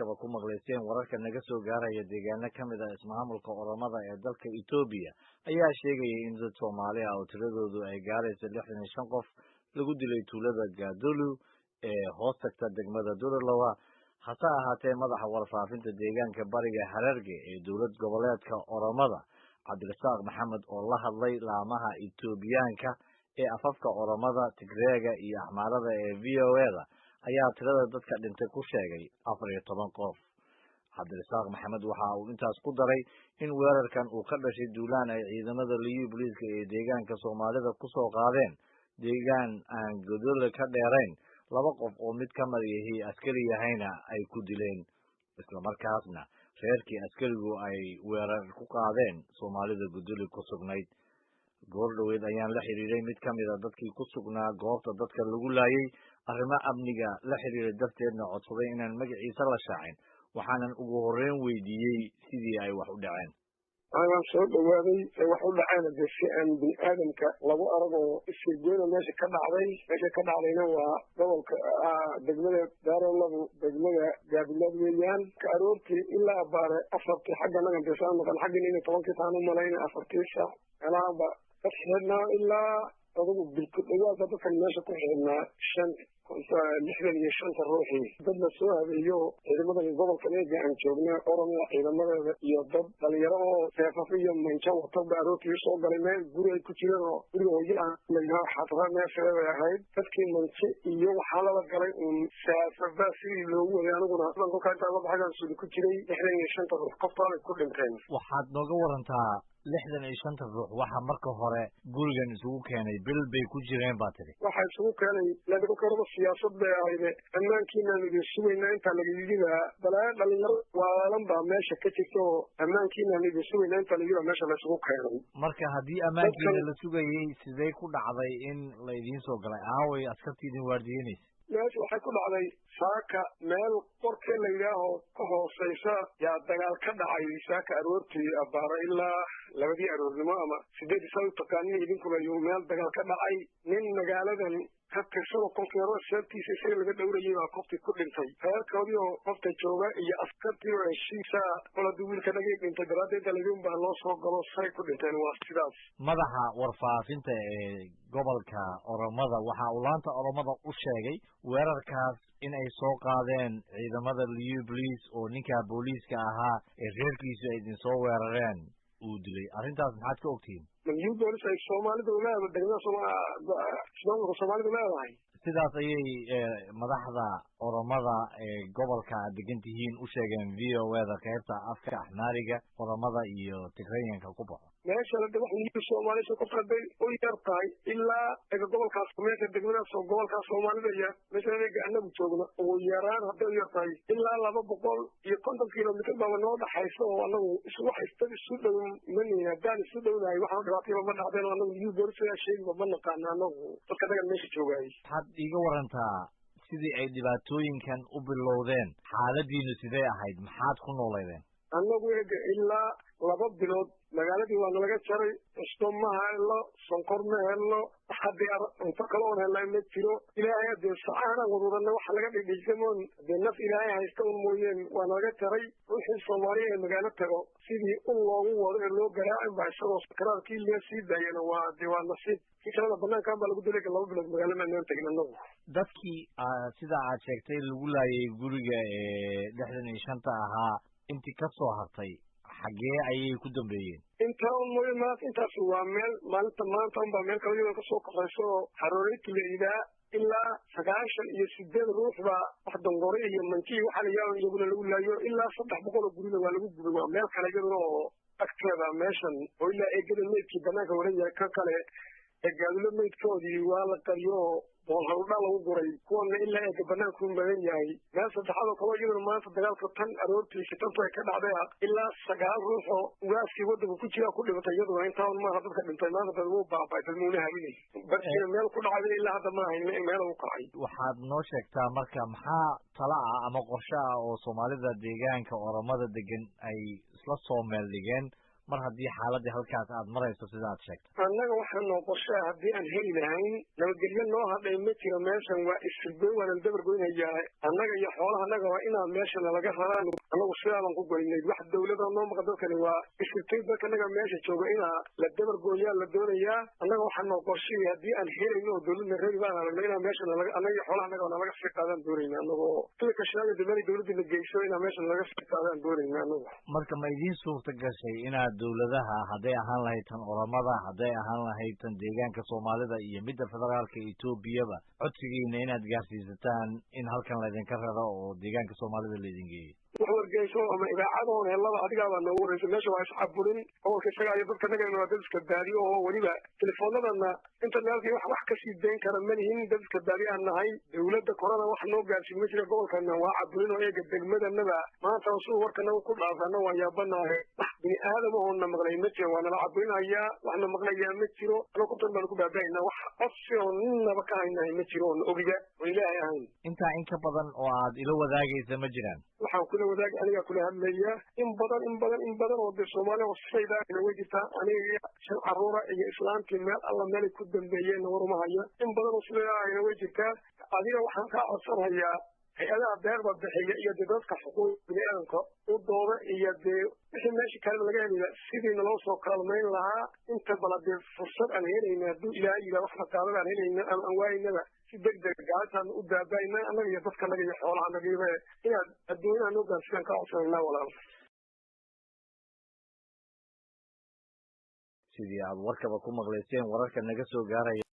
codkaba ku maqlayseen wararka naga soo gaaraya deegaano ka mid ah ismaamulka Oromada ee dalka Itoobiya ayaa sheegaya in dad Soomaali ah oo tiradoodu ay gaarayso 65 qof lagu dilay tuulada Gaadulu ee hoos tagta degmada Duralowa hase ahaatee madaxa warfaafinta deegaanka bariga Hararge ee dowlad goboleedka Oromada Cabdirasaaq Maxamed oo la hadlay laamaha Itoobiyaanka ee afafka Oromada Tigreega iyo Axmaarada ee VOA-da ayaa tirada dadka dhintay ku sheegay 14 qof. Cabdirasaaq Maxamed waxa uu intaas ku daray in weerarkan uu ka dhashay duulaan ay ciidamada liyu booliiska ee deegaanka Soomaalida ku soo qaadeen deegaan aan Godole ka dheerayn 2 qof oo mid ka mid yahay askari yahayna ay ku dileen isla markaasna reerkii askarigu ay weerar ku qaadeen Soomaalida Godole ku sugnayd. goordhaweed ayaan la xiriiray mid ka mid ah dadkii ku sugnaa goobta dadka lagu laayay arrimo amniga la xiriiray darteedna codsaday inaan magaciisa la shaacin waxaanan ugu horreyn weydiiyey sidii ay wax u dhaceen. waxaan soo dhawaaday wax u dhaceen si aan bini'aadamka lagu arago isirgoyna meesha ka dhacdayna waa gobolka degmada Daarolabu degmada Gaadulad weeyaan ka aroortii ilaa baare afartii xagga naga deesaan maqan xagga inay 10 taan u malayna afartii saac alaaba xidhna ilaa adigu bilku dhawaada dadkan meesha ku xidhna 65 ruuxi dad la soo habeeyo ciidamada gobolka Neega aan joogna Oromada ciidamada iyo dad dhalinyaro oo seefaf iyo mancha wato baarooti soo galay meel guri ay ku jireen oo guriga hooyada la xaafada meesha ay ahayd dadkii mancha iyo waxa la galay seefaf si loogu waday aniguna dadku ka taaba baxaan soo ku jiray 65 ruux qoftaan ku dhinteen. waxaad nooga warantaa 65 ruux waxa marka hore gurigan isugu keenay bil bay ku jireen baa tiri. waxa isugu keenay laga karo siyaasad bay ahayd ammaankiina lagu sugaynaa inta laga yidhiba balaa dhalinyaro waalan baa meesha ka jirto ammaankiina lagu sugaynaa inta laga meesha la isugu keenay. marka haddii ammaankiina la sugayay sidee ku dhacday in la idiin soo galay aaway askartiidin waardiyeynaysa meesha waxay ku dhacday saaka meel qorkee la yidhaaho ka hooseysa yaa dagaal ka dhacay saaka aroortii abaara ilaa 2 aroornimo ama 8 saac taqaaniin idinkuna iyo meel dagaal ka dhacay nin magaaladan ka tirsan konfeero sabtiisa si laga dhawrayay baa qofkii ku dhintay reerkoodii oo qofta jooga iyo askartii oo heshiisa wala duulka laga dhintay daraadeed lagu baa loo soo galo say ku dhinteen waa sidaas. madaxa warfaafinta ee gobolka Oromada waxa uu laanta Oromada u sheegay weerarkaas in ay soo qaadeen ciidamada liyu police oo ninka booliiska ahaa ee reerkiisu ay idin soo weerareen uu dilay arrintaas maxaad ka ogtiin? liyu police ay Soomaalida u leedahay degmada Soomaalida leedahay sidaas ayay madaxda Oromada ee gobolka degan tihiin u sheegeen VOA-da qaybta afka Axmaariga Oromada iyo Tigreeyanka ku baxo meesha la wax liyu Soomaalida ku qaday oo yartay ilaa gobolkaas meesha degmada gobolka Soomaalida iyo meesha anagu joogno oo yaraan hadda yartay ilaa 250 kilomitir baa noo dhaxayso oo anagu isku haystay isu dhow manina daan isu dhownahay waxaan dhibaatay ma dhacdeen oo anagu liyu booliska sheegay ma naqaan anagu dadka dagan meesha joogay. iga warantaa sidii ay dhibaatooyinkan u bilowdeen xaaladiinu sidee ahayd maxaad ku nooleedeen? annagu ilaa 2 bilood magaaladii waa laga jaray isku ma haylo sonkor ma haylo hadii inta kale oo helay ma jiro ilaahay hadii saacana wadana waxa laga dhigaysamoon naf ilaahay haysto mooyeen waa laga jaray wixii Soomaaliya magaalada tago sidii loogu wado loo garaacay baa isagoo sakraarkii la sii daayana waa diiwaan nasiib kicilada banaanka baa lagu dilay 2 bilood magaalada aan tagnaa. dadkii sida aad sheegtay lagu laayay guriga ee 65 ahaa intii ka soo hartay xagee ayay ku dambeeyeen? inta mooy intaas waa meel maanta meel kale ka soo qaxayso Haroreytu leeyahay ilaa 98 ruux baa wax dangore iyo mantii waxa la yaabay iyaguna lagu laayo ilaa 300 guriga waa lagu gubay waa meel kale oo agteeda meeshan oo ilaa eegada meedkii banaanka wareegay ka kale Gaadulad meedkoodii waa la qariyo oo hawdha lagu guray kuwana ilaa eega banaanku magan yahay meel saddexaad oo iyaduna maanta dagaalka tan aroortii shitanta ka dhacday ilaa 9 ruux oo ugaasi wadada ku jira ku dhimatay iyaduna intaan ma dadka dhintay maanta dad uu baabay dadweynaha habinay badkii meel ku dhacday ilaa hadda ma hayno meel uu kacay. waxaad noo sheegtaa marka maxaa tala ah ama qorshe ah oo Soomaalida deegaanka Oromada degan ay isla soo meel dhigeen mar haddii xaaladii halkaas aad marayso sida aad sheegtay? annaga waxaa noo qorshaa haddii aan heli lahayn nabadgelyo noo hadhay ma jiro meeshan waa isirgoyn waana dabargoynayaa annaga iyo xoolaha annaga waa inaan meesha nalaga raraan annagu sidaadan ku goynay wax dawlada noo maqa dadkani waa isirtay dadka annaga meesha jooga inaa la dabargooyaa la doonayaa annaga waxaa noo qorshiyay haddii aan helayno oo dawladna reeri baan aragnay inaan meesha nalaga annaga iyo xoolaha annaga nalaga sii qaadaan doonayna annagoo ilka shaaga damani dawladina geyso inaan meesha nalaga sii qaadaan doonayna annagu marka ma idiin suurta gashay inaad dawladaha hadday ahaan lahayd tan oramada hadday ahaan lahayd tan deegaanka soomaalida iyo midda federaalka etoobiyaba codsigiina inaad gaarsiisataan in halkan laydinka raro oo deegaanka soomaalida laydin geeyo wax wargeyso ama idaacadoon helada adigaabaa noogu wareysa meesha waa iscaburin gobolka isaga iyo dadka nagana waa dad iska baadiyo oo weliba telefoonadana internetka wax kasii dayn kara malihin dad iska baadi aan nahay dawladda korana wax noo gaarsiin ma jira gobolkana waa caburin oo eega degmadanaba maanta suu warkanaga ku dhaafana waa yaabanahay wax bini aadam oona maqlay ma jiro waa nala caburinayaa waxna maqlayaa ma jiro ano kurtan baanu ku baaba'aynaa wax codsi oo ninaba ka haynahay ma jiro oona ogiga oo ilaahay ahayn intaa in ka badan oo aad ila wadaagaysa ma jiraan waxaan kula wadaag aniga kula hadlaya in badan oo de Soomaaliya wasayda ina wajita aniga shan caruura iyo islaamkii meel alla meel ku dambeeyeen waruma haya in badan oo sida ina wajita adiga waxaan ka codsanayaa hay'adaha beerba bixiya iyo dadka xuquuqda u dooda iyo wixii meesha kale laga helay sidii loo soo kaalmayn lahaa inta balade fursad aan helayna hadduu ilaahay ila wax qaadan aan helayna aan waayna si degdeg gacan u daabayna anaga iyo dadka naga iyo xoolaha naga inaad adduunyaha noo gaarsiin ka codsanaa walaal sidii aad warkaba ku maqlayseen wararka naga soo gaaraya